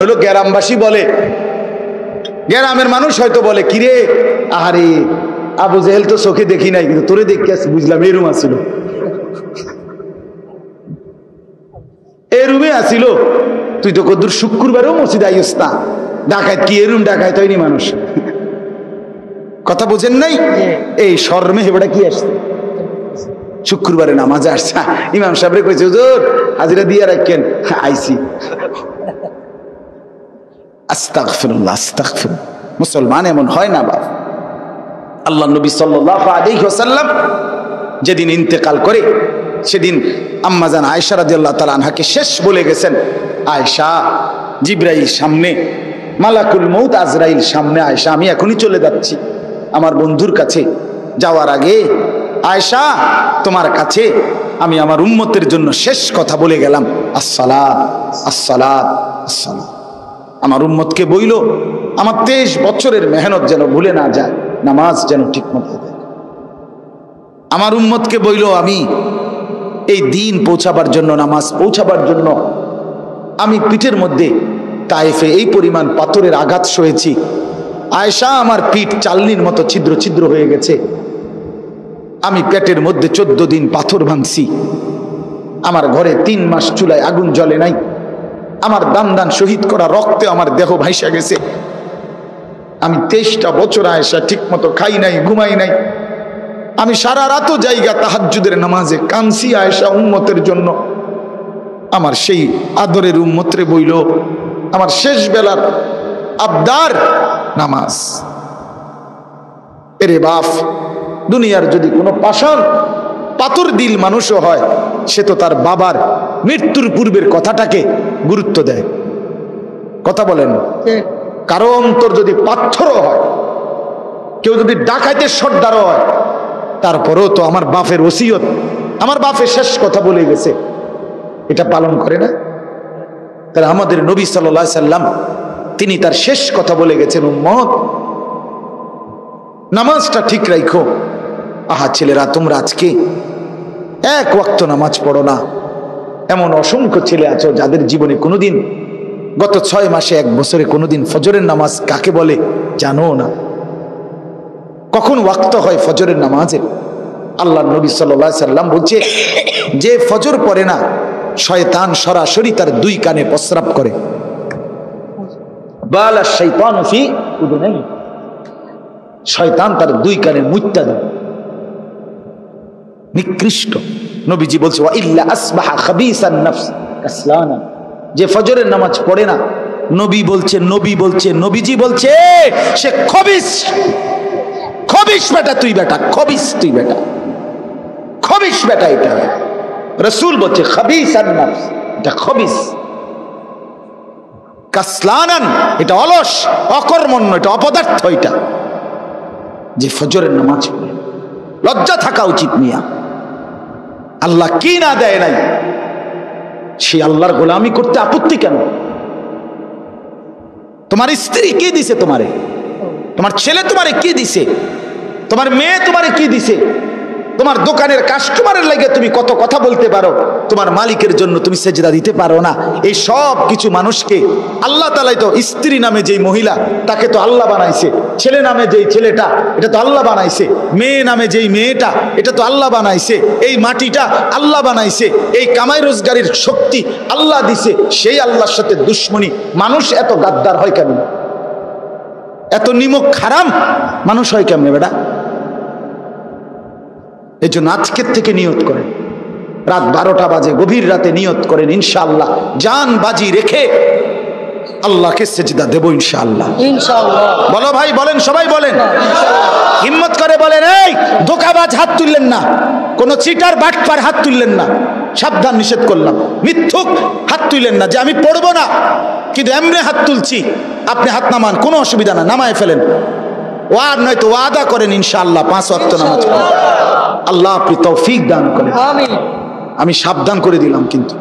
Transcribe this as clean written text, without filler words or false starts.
হলো গ্রামবাসী বলে, গ্রামের মানুষ হয়তো বলে, কিরে আহারে আবু জেহেল তো চোখে দেখি নাই, কিন্তু তোরে দেখে বুঝলাম এরুম আসিল, এরুমে আসিল, তুই তো কদ্দুর শুক্রবারেও মসজিদ আইস না, ডাকাত কি এরুম ডাকাত হয়নি মানুষ। কথা বোঝেন নাই? এই শর্মে হেবড়া কি আসছে, শুক্রবারে নামাজে আসছে, ইমাম সাহেবরে কইছে হুজুর হাজিরা দিয়ে রাখেন, আইসি। আস্তাগফিরুল্লাহ আস্তাগফিরুল্লাহ। মুসলমান এমন হয় না বাবা। আল্লাহ নবী সাল্লাল্লাহু আলাইহি ওয়াসাল্লাম যেদিন ইন্তেকাল করে সেদিন আম্মাজান আয়েশা রাদিয়াল্লাহু তাআলা আনহাকে শেষ বলে গেছেন, আয়েশা জিবরাইল সামনে, মালাকুল মউত আজরাইল সামনে, আয়েশা আমি এখনই চলে যাচ্ছি আমার বন্ধুর কাছে, যাওয়ার আগে আয়েশা তোমার কাছে আমি আমার উম্মতের জন্য শেষ কথা বলে গেলাম, আসসালাত আসসালাত আসসালাত। আমার উম্মতকে বইল আমার 23 বছরের মেহনত যেন ভুলে না যায়, নামাজ যেন ঠিক মতো দেয়। আমার উম্মতকে বইল আমি এই দিন পৌঁছাবার জন্য, নামাজ পৌঁছাবার জন্য আমি পিঠের মধ্যে তায়েফে এই পরিমাণ পাথরের আঘাত সয়েছি, আয়েশা আমার পিঠ চালনির মতো ছিদ্র ছিদ্র হয়ে গেছে, আমি পেটের মধ্যে 14 দিন পাথর ভাঙছি, আমার ঘরে 3 মাস চুলায় আগুন জ্বলে নাই, আমার দান দান শহীদ করা রক্তে আমার দেহ ভাইসা গেছে, আমি 23টা বছর আয়েশা ঠিক মতো খাই নাই, ঘুমাই নাই, আমি সারা রাতও জায়গা তাহাজ্জুদের নামাজে কানসি আয়েশা উম্মতের জন্য। আমার সেই আদরের উম্মতরে বইল আমার শেষ বেলার আবদার নামাজ। এরে বাপ, দুনিয়ার যদি কোনো পাষাণ পাথর দিল মানুষও হয়, সে তো তার বাবার মৃত্যুর পূর্বের কথাটাকে গুরুত্ব দেয়। কথা বলেন, কারো অন্তর যদি পাথরও হয়, কেউ যদি ডাকাইতের সর্দারও হয়, তারপরেও তো আমার বাপের ওসিয়ত, আমার বাপের শেষ কথা বলে গেছে, এটা পালন করে না। তাহলে আমাদের নবী সাল্লাল্লাহু আলাইহি সাল্লাম তিনি তার শেষ কথা বলে গেছেন, উম্মত নামাজটা ঠিক রাখো। আহা ছেলেরা, তোমরা আজকে এক ওয়াক্ত নামাজ পড়ো না, এমন অসংখ্য ছেলে আছো যাদের জীবনে কোনোদিন, গত 6 মাসে 1 বছরে কোনোদিন ফজরের নামাজ কাকে বলে জানো না। কখন ওয়াক্ত হয় ফজরের নামাজের? আল্লাহর নবী সাল্লাল্লাহু আলাইহি সাল্লাম বলছে, যে ফজর পড়ে না শয়তান সরাসরি তার 2 কানে প্রস্রাব করে। বালা শাইতানু ফি উযুনাইহি, শয়তান তার 2 কানে মুত্তা দেয়। নিকৃষ্ট। নবীজি বলছে, ওয়া ইল্লা আসবাহা খাবিসান নফস কাসলানা, যে ফজরের নামাজ পড়ে না, নবী বলছে, নবীজি বলছে সে খবিস। খবিস বেটা তুই, বেটা খবিস তুই, বেটা খবিস বেটা। এটা রাসূল বলছে খাবিসান নফস, এটা খবিস। কাসলানান, এটা অলস অকর্মণ্য, এটা অপদার্থ। এটা যে ফজরের নামাজ পড়ে, লজ্জা থাকা উচিত মিয়া। আল্লাহ কি না দেয় নাই, সে আল্লাহর গোলামি করতে আপত্তি কেন? তোমার স্ত্রী কি দিছে তোমারে? তোমার ছেলে তোমারে কি দিছে? তোমার মেয়ে তোমারে কি দিছে? তোমার দোকানের কাস্টমারের লাগে তুমি কত কথা বলতে পারো, তোমার মালিকের জন্য তুমি সেজদা দিতে পারো না। এই সব কিছু মানুষকে আল্লাহ তাআলাই তো, স্ত্রী নামে যেই মহিলা তাকে তো আল্লাহ বানাইছে, ছেলে নামে যেই ছেলেটা এটা তো আল্লাহ বানাইছে, মেয়ে নামে যেই মেয়েটা এটা তো আল্লাহ বানাইছে, এই মাটিটা আল্লাহ বানাইছে, এই কামাই রোজগারের শক্তি আল্লাহ দিছে। সেই আল্লাহর সাথে দুশ্মনী। মানুষ এত গাদ্দার হয় কেন? এত নিমক হারাম মানুষ হয় কেমনে বেটা? এই জন্য আজকের থেকে নিয়ত করেন, রাত 12টা বাজে, গভীর রাতে নিয়ত করেন, ইনশাআল্লাহ জান বাজি রেখে আল্লাহকে সেজদা দেব ইনশাআল্লাহ। বলো ভাই, বলেন, সবাই বলেন, হিম্মত করে বলেন। এই ধোঁকাবাজ হাত তুললেন না, কোন চিটার বাটপার হাত তুললেন না, সাবধান, নিষেধ করলাম। মিথ্যুক হাত তুললেন না যে আমি পড়বো না, কিন্তু এমনি হাত তুলছি, আপনি হাত নামান, কোনো অসুবিধা না, নামায় ফেলেন। ওয়াদ নয় তো ওয়াদা করেন ইনশাআল্লাহ 5 ওয়াক্ত নামাজ পড়বেন। আল্লাহ আপনি তৌফিক দান করেন। আমি সাবধান করে দিলাম কিন্তু